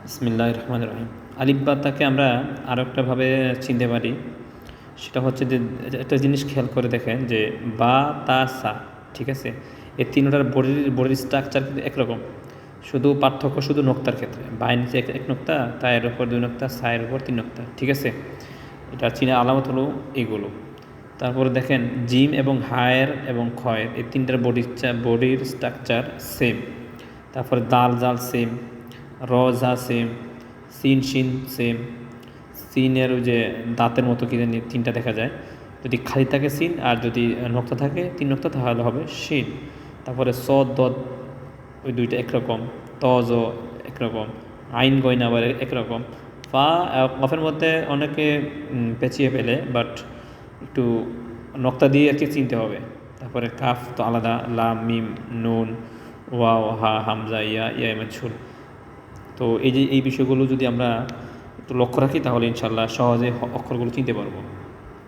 বিসমিল্লাহির রহমানির রহিম। আলিফ বা তাকে আমরা আরও একটাভাবে চিনতে পারি, সেটা হচ্ছে যে একটা জিনিস খেয়াল করে দেখেন যে বা তা সা, ঠিক আছে, এই তিনটার বডির স্ট্রাকচার কিন্তু একরকম, শুধু পার্থক্য শুধু নোক্তার ক্ষেত্রে। বায়ের নিচে এক নোক্তা, তায়ের উপর 2 নোক্তা, সায়ের উপর 3 নোক্তা, ঠিক আছে। এটা চীনের আলামত হলো এগুলো। তারপরে দেখেন জিম এবং হায়ের এবং খয়ের এই তিনটার বডির স্ট্রাকচার সেম। তারপরে দাল জাল সেম, র ঝা সেম, সিন শিন সেম। সিনের ওই যে দাঁতের মতো কি জানি তিনটা দেখা যায়, যদি খালি থাকে সিন, আর যদি নোক্তা থাকে 3 নোক্তা তাহলে হবে শিন। তারপরে স দদ ওই দুইটা একরকম, ত জ একরকম, আইন গয়না আবার একরকম। ফা কফের মধ্যে অনেকে পেঁচিয়ে ফেলে, বাট একটু নক্তা দিয়ে আর কি চিনতে হবে। তারপরে কাফ তো আলাদা, লাম মিম নুন ওয়াও হা হামজা ইয়া ইয়া মাছুল। তো এই যে এই বিষয়গুলো যদি আমরা একটু লক্ষ্য রাখি তাহলে ইনশাল্লাহ সহজে অক্ষরগুলো চিনতে পারবো।